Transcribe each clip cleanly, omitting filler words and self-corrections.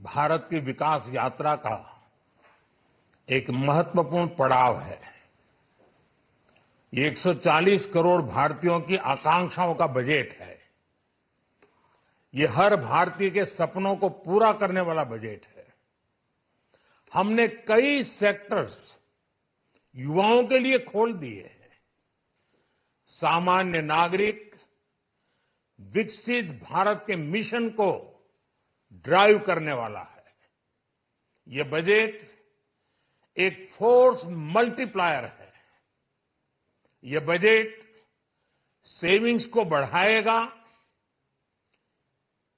भारत की विकास यात्रा का एक महत्वपूर्ण पड़ाव है। ये 140 करोड़ भारतीयों की आकांक्षाओं का बजट है। ये हर भारतीय के सपनों को पूरा करने वाला बजट है। हमने कई सेक्टर्स युवाओं के लिए खोल दिए हैं। सामान्य नागरिक विकसित भारत के मिशन को ड्राइव करने वाला है। ये बजट एक फोर्स मल्टीप्लायर है। ये बजट सेविंग्स को बढ़ाएगा,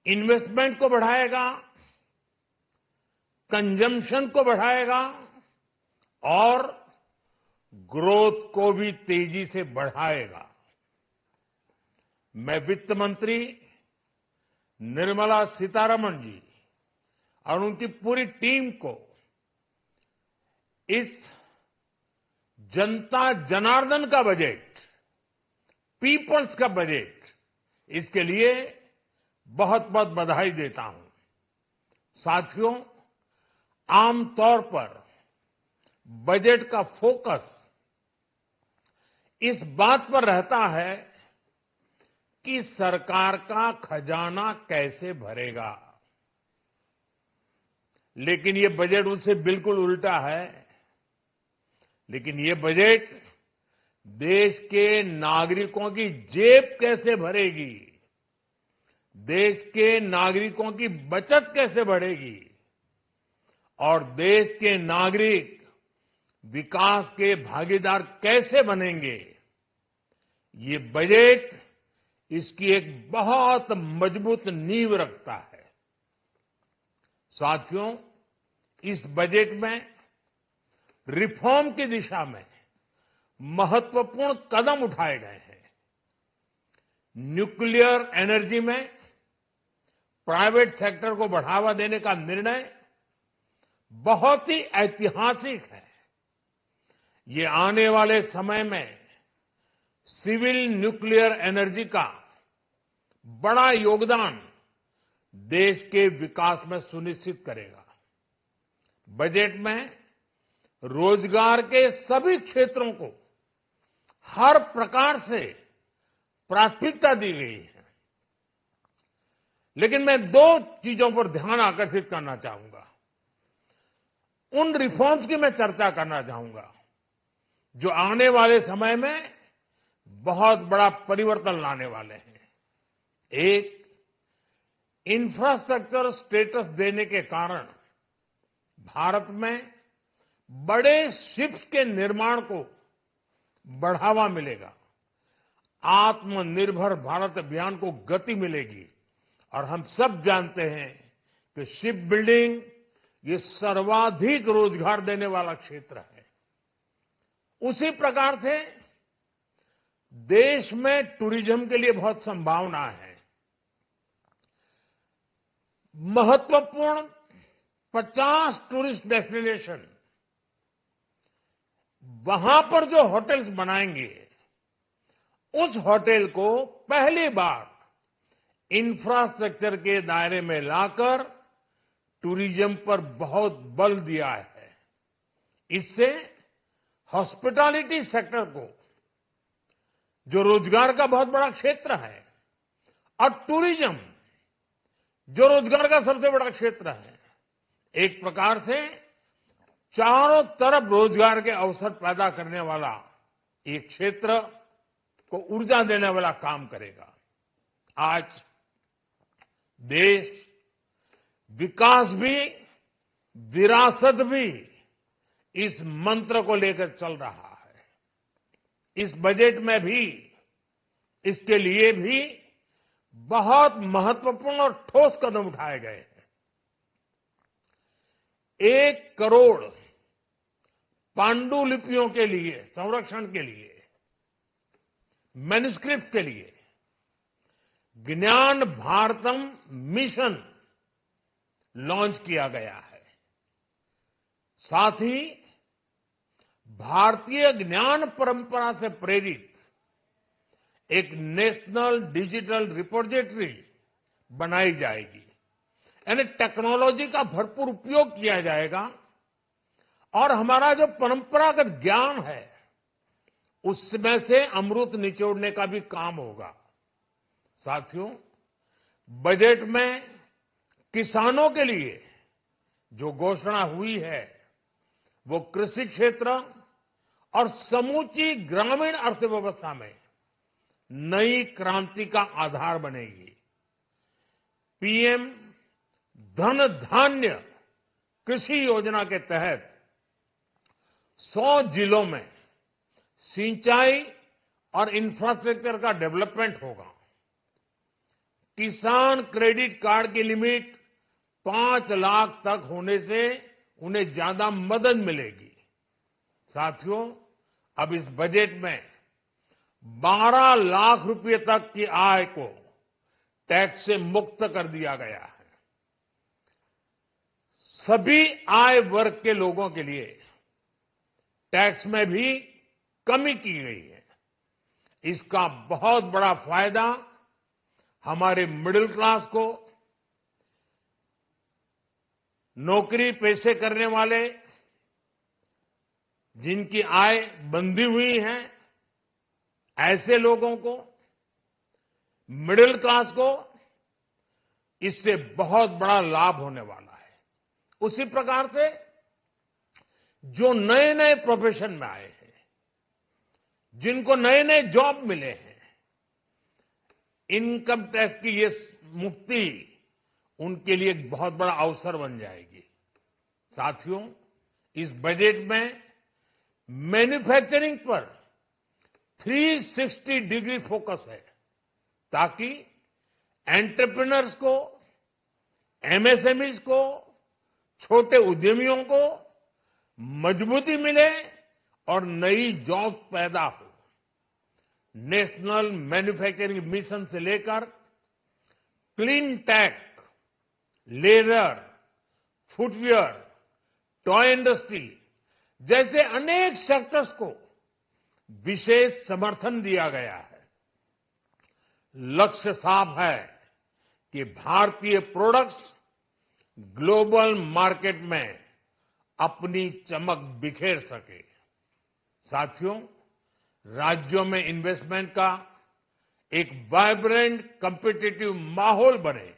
इन्वेस्टमेंट को बढ़ाएगा, कंजम्पशन को बढ़ाएगा और ग्रोथ को भी तेजी से बढ़ाएगा। मैं वित्त मंत्री निर्मला सीतारमण जी और उनकी पूरी टीम को इस जनता जनार्दन का बजट, पीपल्स का बजट, इसके लिए बहुत बहुत बधाई देता हूं। साथियों, आमतौर पर बजट का फोकस इस बात पर रहता है कि सरकार का खजाना कैसे भरेगा, लेकिन ये बजट उससे बिल्कुल उल्टा है। लेकिन ये बजट देश के नागरिकों की जेब कैसे भरेगी, देश के नागरिकों की बचत कैसे बढ़ेगी और देश के नागरिक विकास के भागीदार कैसे बनेंगे, ये बजट इसकी एक बहुत मजबूत नींव रखता है। साथियों, इस बजट में रिफॉर्म की दिशा में महत्वपूर्ण कदम उठाए गए हैं। न्यूक्लियर एनर्जी में प्राइवेट सेक्टर को बढ़ावा देने का निर्णय बहुत ही ऐतिहासिक है। ये आने वाले समय में सिविल न्यूक्लियर एनर्जी का बड़ा योगदान देश के विकास में सुनिश्चित करेगा। बजट में रोजगार के सभी क्षेत्रों को हर प्रकार से प्राथमिकता दी गई है। लेकिन मैं दो चीजों पर ध्यान आकर्षित करना चाहूंगा। उन रिफॉर्म्स की मैं चर्चा करना चाहूंगा जो आने वाले समय में बहुत बड़ा परिवर्तन लाने वाले हैं। एक, इंफ्रास्ट्रक्चर स्टेटस देने के कारण भारत में बड़े शिप्स के निर्माण को बढ़ावा मिलेगा। आत्मनिर्भर भारत अभियान को गति मिलेगी और हम सब जानते हैं कि शिप बिल्डिंग ये सर्वाधिक रोजगार देने वाला क्षेत्र है। उसी प्रकार से देश में टूरिज्म के लिए बहुत संभावना है। महत्वपूर्ण 50 टूरिस्ट डेस्टिनेशन, वहां पर जो होटल्स बनाएंगे, उस होटल को पहली बार इंफ्रास्ट्रक्चर के दायरे में लाकर टूरिज्म पर बहुत बल दिया है। इससे हॉस्पिटैलिटी सेक्टर को, जो रोजगार का बहुत बड़ा क्षेत्र है, और टूरिज्म जो रोजगार का सबसे बड़ा क्षेत्र है, एक प्रकार से चारों तरफ रोजगार के अवसर पैदा करने वाला एक क्षेत्र को ऊर्जा देने वाला काम करेगा। आज देश विकास भी, विरासत भी, इस मंत्र को लेकर चल रहा है। इस बजट में भी इसके लिए भी बहुत महत्वपूर्ण और ठोस कदम उठाए गए हैं। 1 करोड़ पांडुलिपियों के लिए, संरक्षण के लिए, मैन्युस्क्रिप्ट के लिए ज्ञान भारतम मिशन लॉन्च किया गया है। साथ ही भारतीय ज्ञान परंपरा से प्रेरित एक नेशनल डिजिटल रिपोजिटरी बनाई जाएगी। यानी टेक्नोलॉजी का भरपूर उपयोग किया जाएगा और हमारा जो परंपरागत ज्ञान है उसमें से अमृत निचोड़ने का भी काम होगा। साथियों, बजट में किसानों के लिए जो घोषणा हुई है वो कृषि क्षेत्र और समूची ग्रामीण अर्थव्यवस्था में नई क्रांति का आधार बनेगी। पीएम धन धान्य कृषि योजना के तहत 100 जिलों में सिंचाई और इंफ्रास्ट्रक्चर का डेवलपमेंट होगा। किसान क्रेडिट कार्ड की लिमिट 5 लाख तक होने से उन्हें ज्यादा मदद मिलेगी। साथियों, अब इस बजट में 12 लाख रुपए तक की आय को टैक्स से मुक्त कर दिया गया है। सभी आय वर्ग के लोगों के लिए टैक्स में भी कमी की गई है। इसका बहुत बड़ा फायदा हमारे मिडिल क्लास को, नौकरी पेशे करने वाले जिनकी आय बंधी हुई है ऐसे लोगों को, मिडिल क्लास को इससे बहुत बड़ा लाभ होने वाला है। उसी प्रकार से जो नए नए प्रोफेशन में आए हैं, जिनको नए नए जॉब मिले हैं, इनकम टैक्स की ये मुक्ति उनके लिए एक बहुत बड़ा अवसर बन जाएगी। साथियों, इस बजट में मैन्युफैक्चरिंग पर 360 डिग्री फोकस है ताकि एंटरप्रेन्योर्स को, एमएसएमईज को, छोटे उद्यमियों को मजबूती मिले और नई जॉब पैदा हो। नेशनल मैन्युफैक्चरिंग मिशन से लेकर clean tech, leather, footwear, toy industry जैसे अनेक सेक्टर्स को विशेष समर्थन दिया गया है। लक्ष्य साफ है कि भारतीय प्रोडक्ट्स ग्लोबल मार्केट में अपनी चमक बिखेर सके। साथियों, राज्यों में इन्वेस्टमेंट का एक वाइब्रेंट कॉम्पिटिटिव माहौल बने,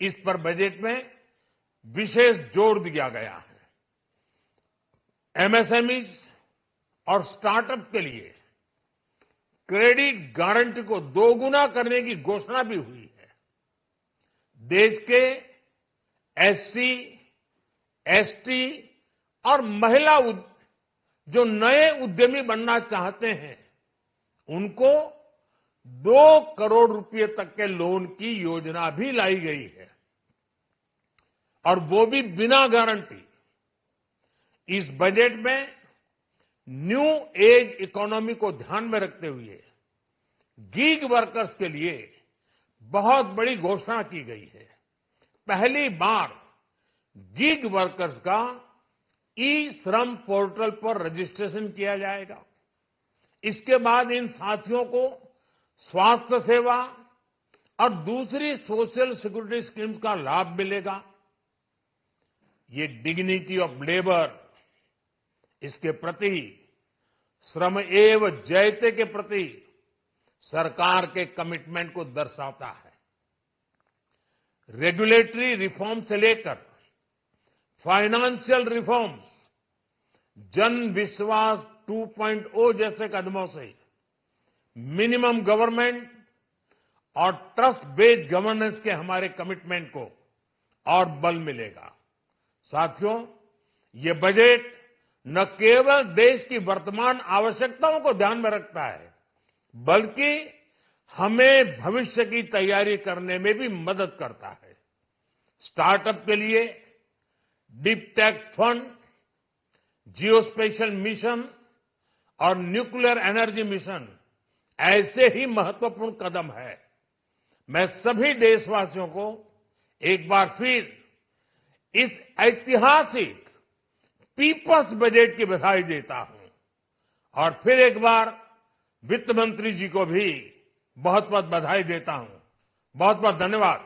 इस पर बजट में विशेष जोर दिया गया है। एमएसएमईज और स्टार्टअप के लिए क्रेडिट गारंटी को दोगुना करने की घोषणा भी हुई है। देश के एससी, एसटी और महिला जो नए उद्यमी बनना चाहते हैं उनको 2 करोड़ रुपए तक के लोन की योजना भी लाई गई है और वो भी बिना गारंटी। इस बजट में न्यू एज इकोनॉमी को ध्यान में रखते हुए गीग वर्कर्स के लिए बहुत बड़ी घोषणा की गई है। पहली बार गीग वर्कर्स का ई श्रम पोर्टल पर रजिस्ट्रेशन किया जाएगा। इसके बाद इन साथियों को स्वास्थ्य सेवा और दूसरी सोशल सिक्योरिटी स्कीम्स का लाभ मिलेगा। ये डिग्निटी ऑफ लेबर, इसके प्रति श्रम एव जयते के प्रति सरकार के कमिटमेंट को दर्शाता है। रेगुलेटरी रिफॉर्म से लेकर फाइनेंशियल रिफॉर्म्स, जन विश्वास 2.0 जैसे कदमों से मिनिमम गवर्नमेंट और ट्रस्ट बेस्ड गवर्नेंस के हमारे कमिटमेंट को और बल मिलेगा। साथियों, ये बजट न केवल देश की वर्तमान आवश्यकताओं को ध्यान में रखता है, बल्कि हमें भविष्य की तैयारी करने में भी मदद करता है। स्टार्टअप के लिए deep tech fund, geospatial mission और न्यूक्लियर एनर्जी मिशन ऐसे ही महत्वपूर्ण कदम है। मैं सभी देशवासियों को एक बार फिर इस ऐतिहासिक पीपल्स बजट की बधाई देता हूं और फिर एक बार वित्त मंत्री जी को भी बहुत बहुत बधाई देता हूं। बहुत बहुत धन्यवाद।